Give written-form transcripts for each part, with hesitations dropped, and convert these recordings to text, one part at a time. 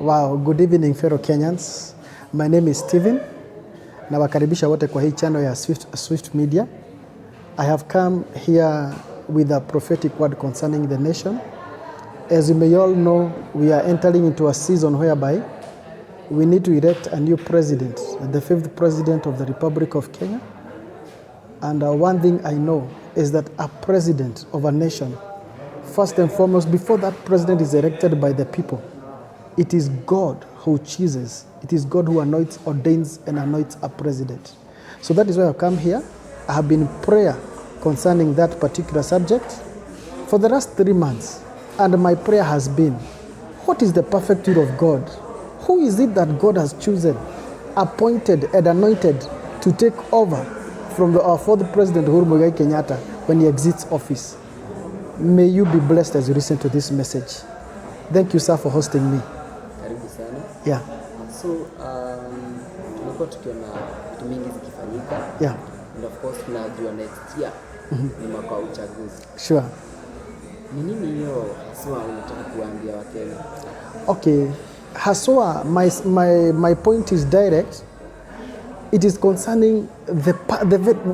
Wow, good evening fellow Kenyans. My name is Steven. Nawakaribisha wote kwa hii channel ya Swift Media. I have come here with a prophetic word concerning the nation. As you may all know, we are entering into a season whereby we need to elect a new president, the 5th president of the Republic of Kenya. And one thing I know is that a president of a nation, first and foremost, before that president is elected by the people, it is God who chooses. It is God who anoints, ordains, and anoints a president. So that is why I've come here. I have been in prayer concerning that particular subject for the last 3 months. And my prayer has been, what is the perfect will of God? Who is it that God has chosen, appointed, and anointed to take over from our fourth president, Uhuru Kenyatta, when he exits office? May you be blessed as you listen to this message. Thank you, sir, for hosting me. Yeah. So, tumekuwa tukiona vitu mingi zikifanyika. Yeah. And of course, tunajua next year ni mwaka wa uchaguzi. Sure. Ni nini hiyo haswa unataka kuambia Wakenya? Okay. Haswa, my point is direct. It is concerning the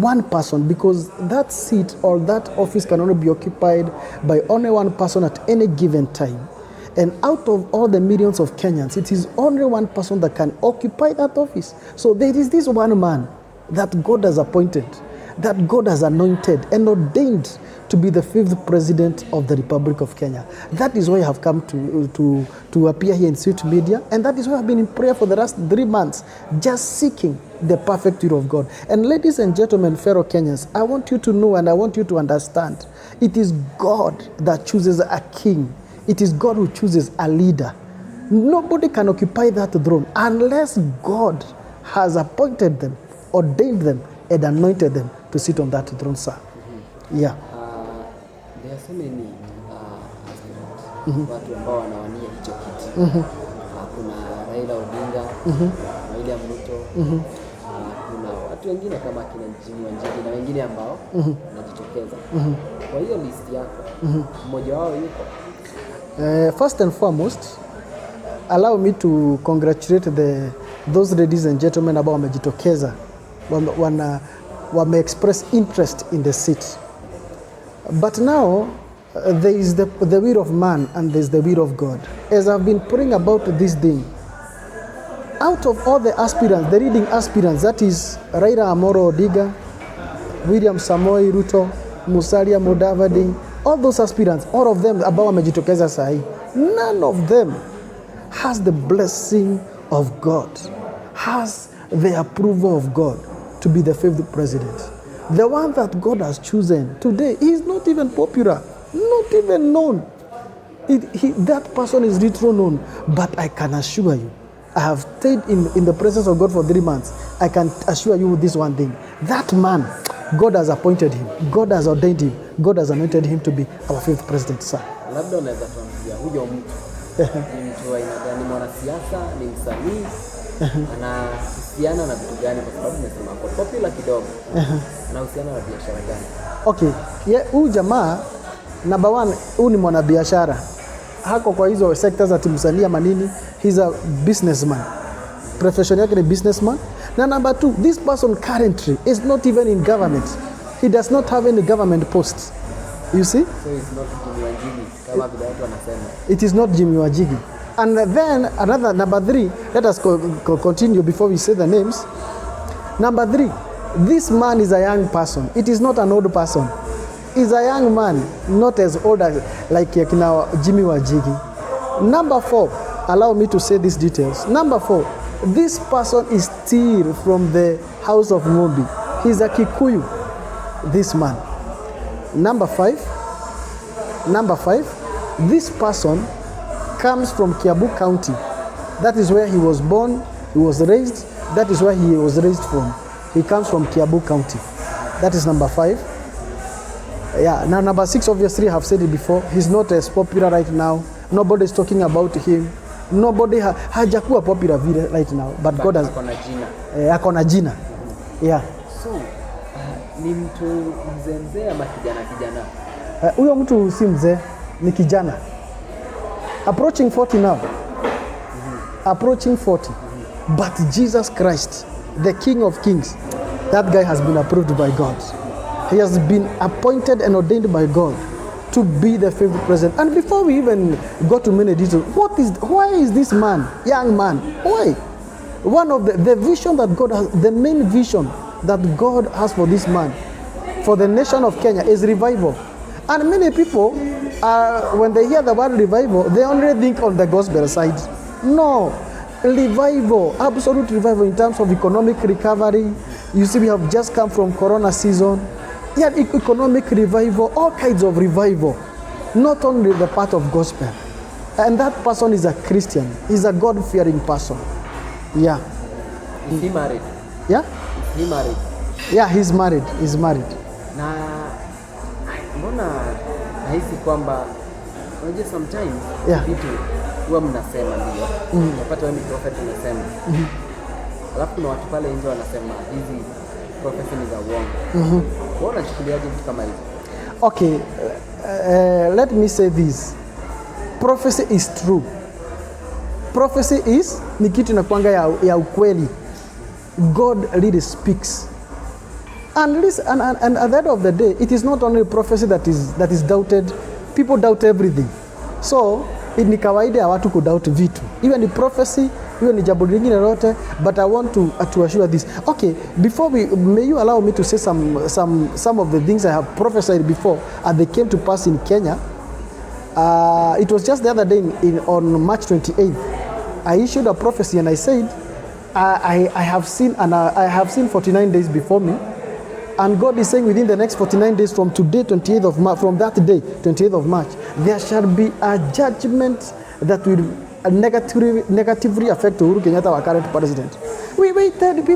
one person, because that seat or that office can only be occupied by only one person at any given time. And out of all the millions of Kenyans, it is only one person that can occupy that office. So there is this one man that God has appointed, that God has anointed and ordained to be the 5th president of the Republic of Kenya. That is why I have come to appear here in Swift Media, and that is why I've been in prayer for the last 3 months, just seeking the perfect will of God. And ladies and gentlemen, fellow Kenyans, I want you to know and I want you to understand, it is God that chooses a king. It is God who chooses a leader. Nobody can occupy that throne unless God has appointed them, ordained them, and anointed them to sit on that throne, sir. Yeah. There are so many aspirants. Watu ambao wanawania hicho kiti. Kuna Raila Odinga, William Ruto. Kuna watu wengine kama kina Gideon Moi na wengine ambao wanajitokeza. Kwa hiyo list yako, mmoja wao yuko. First and foremost, allow me to congratulate those ladies and gentlemen ambao wamejitokeza, wame-express interest in the seat. But now, there is the will of man and there is the will of God. As I've been praying about this thing, out of all the aspirants, the leading aspirants, that is Raila Odinga, William Samoei Ruto, Musalia Mudavadi, all those aspirants, all of them ambao wamejitokeza sahi, none of them has the blessing of God, has the approval of God to be the 5th president. The one that God has chosen today, he is not even popular, not even known. That person is little known, but I can assure you, I have stayed in the presence of God for 3 months. I can assure you this one thing. That man, God has appointed him. God has ordained him. God has anointed him to be our 5th president, sir. Labda unaweza tuambia huyo mtu ni mtu wa aina gani, mwanasiasa, ni msanii, anahusiana na vitu gani, kwa sababu nimesema kwa popular kidogo. Anahusiana na biashara gani? Okay, huyu jamaa number 1, huyu ni mwanabiashara. Hako kwa hizo sectors ati msanii ama nini, he's a businessman. Profession yake ni businessman. Now, number 2, this person currently is not even in government. He does not have any government posts. You see? So it's not Jimmy Wanjigi, kama vile watu wanasema. It is not Jimmy Wanjigi. And then another, number 3, let us continue before we say the names. Number 3, this man is a young person. It is not an old person. He's a young man, not as old as like Jimmy Wanjigi. Number 4, allow me to say these details. Number 4, this person is still from the house of Mobi. He's a Kikuyu, this man. Number 5, this person comes from Kiambu County. That is where he was born, he was raised. That is where he was raised from. He comes from Kiambu County. That is number 5. Yeah, now number 6, obviously I have said it before. He's not as popular right now. Nobody is talking about him. Nobody hajakuwa popular vile right now, but God has akona jina. Yeah. So, ni mtu mzee ama kijana? Huyo mtu si mzee, ni kijana. Approaching 40 now. approaching 40. But Jesus Christ, the King of Kings, that guy has been approved by God. He has been appointed and ordained by God to be the favorite president. And before we even go to many details, why is this man, young man, why? One of the vision that God has, the main vision that God has for this man, for the nation of Kenya, is revival. And many people, when they hear the word revival, they only think on the gospel side. No, revival, absolute revival in terms of economic recovery. You see, we have just come from Corona season. Yeah, economic revival, all kinds of revival, not only the part of gospel. And that person is a Christian, he's a God-fearing person. Yeah. Is he married? Yeah? Is he married? Yeah, he's married. He's married. Na mbona nahisi kwamba unajua sometimes vitu huwa mnasema ndio. Unapata wewe ni prophet unasema. Alafu kuna watu pale nje wanasema hizi prophecy ni za uongo. Mbona chukuliaje vitu kama hizo? Okay, let me say this. Prophecy is true. Prophecy is ni kitu inakuanga ya ukweli. God really speaks. And at the end of the day, it is not only prophecy that is doubted. People doubt everything. So, ni kawaida ya watu kudoubt vitu. Even the prophecy, even ni jambo lingine lolote, but I want to assure this. Okay, may you allow me to say some of the things I have prophesied before and they came to pass in Kenya. It was just the other day on March 28th. I issued a prophecy and I said, I have seen 49 days before me. And God is saying within the next 49 days from today, 28th of March, from that day, 28th of March, there shall be a judgment that will negatively affect Uhuru Kenyatta, our current president. We waited.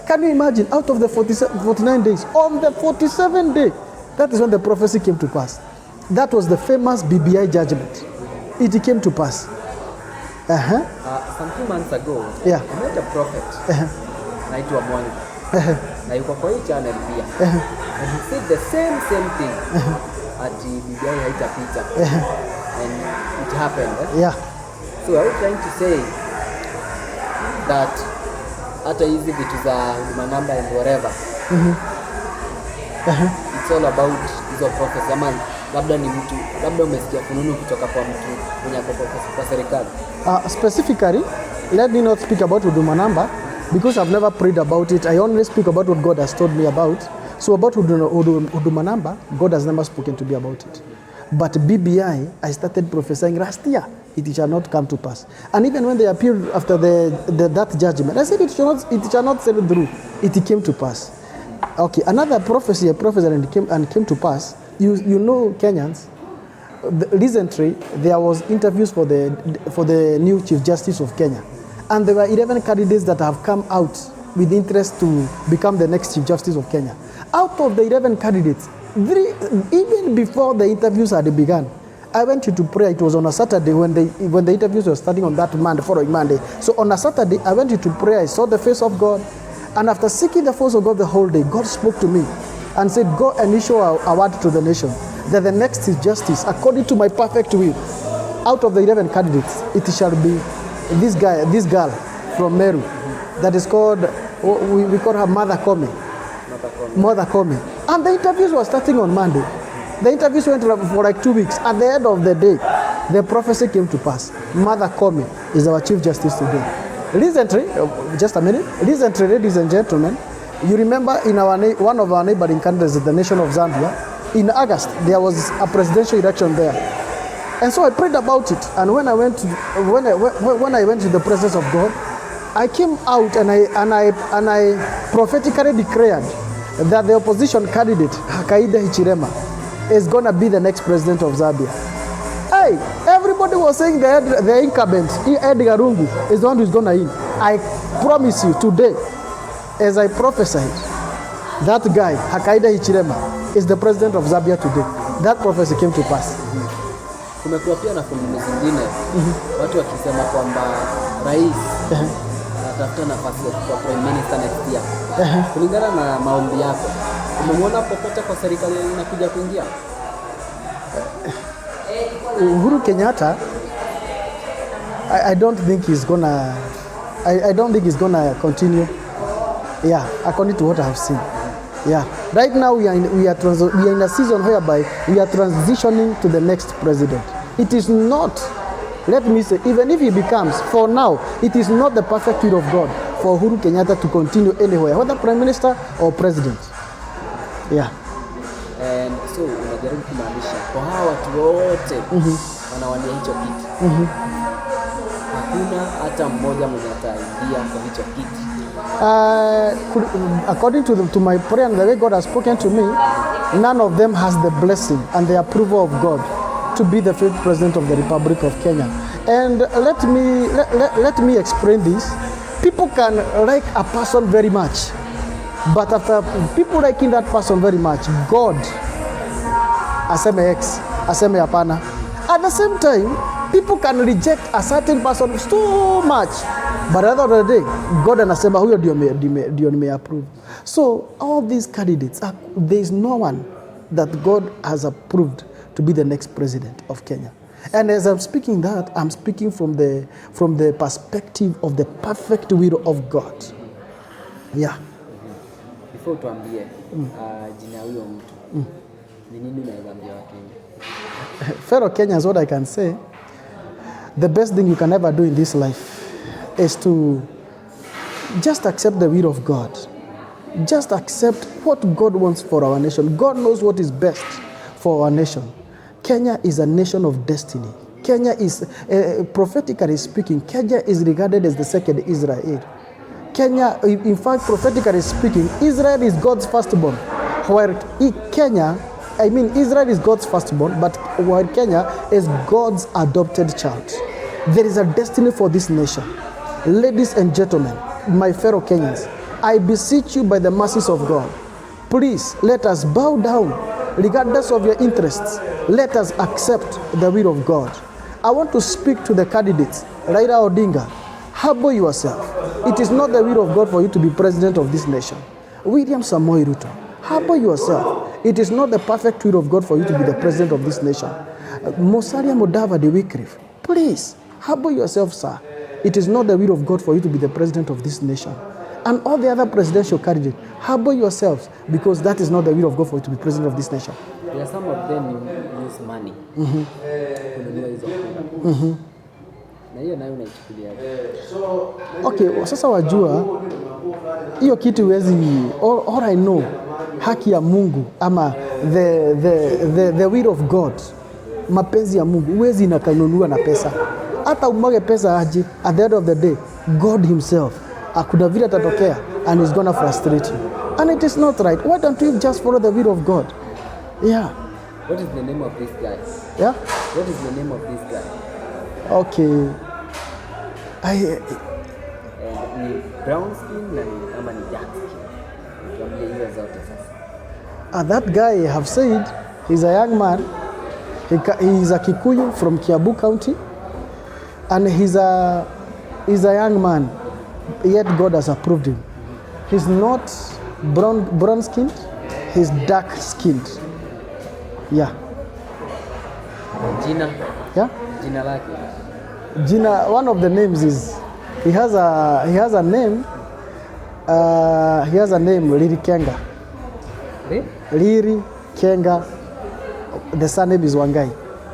Can you imagine, out of the 49 days, on the 47th day, that is when the prophecy came to pass. That was the famous BBI judgment. It came to pass. Some 2 months ago, I met a prophet, naitwa Mwani. Na yuko kwa hii channel pia. And he said the same thing. Ati BBI haitapita. And it happened. Yeah. So are you trying to say that hata hizi vitu za manamba and whatever, it's all about hizo prophecy? Ama labda ni mtu, labda umesikia fununu kutoka kwa mtu mwenye kwa serikali? Specifically, let me not speak about Huduma Namba because I've never prayed about it. I only speak about what God has told me about. So about Huduma Namba, God has never spoken to me about it. But BBI, I started prophesying last year. It shall not come to pass. And even when they appeared after that judgment, I said it shall not sail through. It came to pass. Okay, another prophecy, a prophecy and came to pass. You know Kenyans. Recently, there was interviews for the new Chief Justice of Kenya. And there were 11 candidates that have come out with interest to become the next Chief Justice of Kenya. Out of the 11 candidates, even before the interviews had begun, I went to prayer. It was on a Saturday when the interviews were starting on that following Monday. So on a Saturday, I went to prayer. I saw the face of God. And after seeking the face of God the whole day, God spoke to me and said, go and issue a word to the nation that the next Chief Justice, according to my perfect will, out of the 11 candidates, it shall be this girl from Meru, that is called, we call her Mother Komi. And the interviews were starting on Monday. The interviews went for like 2 weeks. At the end of the day, the prophecy came to pass. Mother Komi is our Chief Justice today. Recently, just a minute, ladies and gentlemen, you remember in one of our neighboring countries, the nation of Zambia, in August, there was a presidential election there. And so I prayed about it. And when I went to the presence of God, I came out and I prophetically declared that the opposition candidate, Hakainde Hichilema, is going to be the next president of Zambia. Hey, everybody was saying the incumbent, Edgar Lungu, is the one who's going to win. I promise you today, as I prophesied, that guy, Hakainde Hichilema, is the president of Zambia today. That prophecy came to pass. Kumekuwa pia na fununu zingine, watu wakisema kwamba rais anatafuta nafasi ya kuwa prime minister next year. Kulingana na maombi yako, umemwona popote kwa serikali inakuja kuingia? Uhuru Kenyatta, I don't think he's gonna. I don't think he's gonna continue. Yeah, according to what I have seen. Yeah, right now we are in a season whereby we are transitioning to the next president. It is not, let me say, even if he becomes, for now, it is not the perfect will of God for Uhuru Kenyatta to continue anywhere, whether prime minister or president. Yeah. And so unajaribu kumaanisha kwa hawa watu wote wanawania hicho kiti, hakuna hata mmoja mwenye ataingia kwa hicho kiti. According to my prayer and the way God has spoken to me, none of them has the blessing and the approval of God to be the fifth president of the Republic of Kenya. And let me explain this. People can like a person very much, but after people liking that person very much, God aseme X, aseme hapana. At the same time, people can reject a certain person so much, but at the end of the day, God anasema huyo ndio nimeapprove. So all these candidates, there is no one that God has approved to be the next president of Kenya. And as I'm speaking that, I'm speaking from the perspective of the perfect will of God. Yeah. Before tuambie jina huyo mtu. Ni nini unaweza ambia Wakenya? Fellow Kenyans, what I can say, the best thing you can ever do in this life is to just accept the will of God. Just accept what God wants for our nation. God knows what is best for our nation. Kenya is a nation of destiny. Kenya is, prophetically speaking, Kenya is regarded as the second Israel. Kenya, in fact, prophetically speaking, Israel is God's firstborn. While Israel is God's firstborn, but while Kenya is God's adopted child. There is a destiny for this nation. Ladies and gentlemen, my fellow Kenyans, I beseech you by the mercies of God, please let us bow down, regardless of your interests. Let us accept the will of God. I want to speak to the candidates. Raila Odinga, humble yourself. It is not the will of God for you to be president of this nation. William Samoei Ruto, humble yourself. It is not the perfect will of God for you to be the president of this nation. Musalia Mudavadi, Wycliffe, please humble yourself, sir. It is not the will of God for you to be the president of this nation. And all the other presidential candidates, humble yourselves, because that is not the will of God for you to be president of this nation. Yeah, some of them use money. Na hiyo nayo unaichukuliaje? Okay, sasa wajua hiyo kitu huwezi, all I know, haki ya Mungu ama the will of God, mapenzi ya Mungu huwezi inakanunua na pesa. Hata umwage pesa aje, at the end of the day, God himself akuna vile atatokea and is gonna frustrate you. And it is not right. Why don't we just follow the will of God? Yeah. What is the name of this guy? Yeah? What is the name of this guy? Okay. Ni brown skin na ama ni dark skin? Tuambie hizo zote sasa. That guy, I have said, he's a young man. He is a Kikuyu from Kiambu County. And he's a young man. Yet God has approved him. He's not brown skinned. He's dark skinned. Yeah. Jina? Yeah? Jina lake? Jina, one of the names is, he has a name, Liri Kenga. Liri Kenga. The surname is Wangai.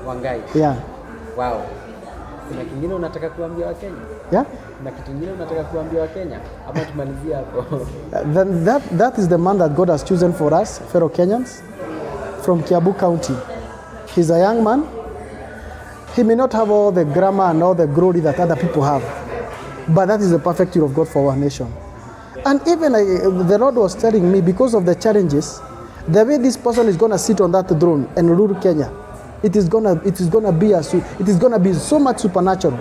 Wangai? Yeah. Wow. Kuna kingine unataka kuambia Wakenya? Yeah? Kuna kitu kingine unataka kuambia Wakenya? Ama tumalizie hapo? Then that is the man that God has chosen for us, fellow Kenyans, from Kiambu County. He's a young man. He may not have all the grammar and all the glory that other people have, but that is the perfect will of God for our nation. And even the Lord was telling me, because of the challenges, the way this person is going to sit on that throne and rule Kenya, it is gonna be so much supernatural.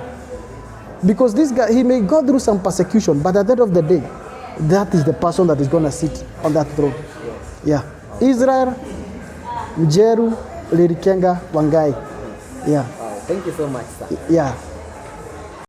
Because this guy, he may go through some persecution, but at the end of the day, that is the person that is going to sit on that throne. Yeah. Israel, Mjeru, Liri Kenga, Wangai. Yeah. Wow. Thank you so much, sir. Yeah.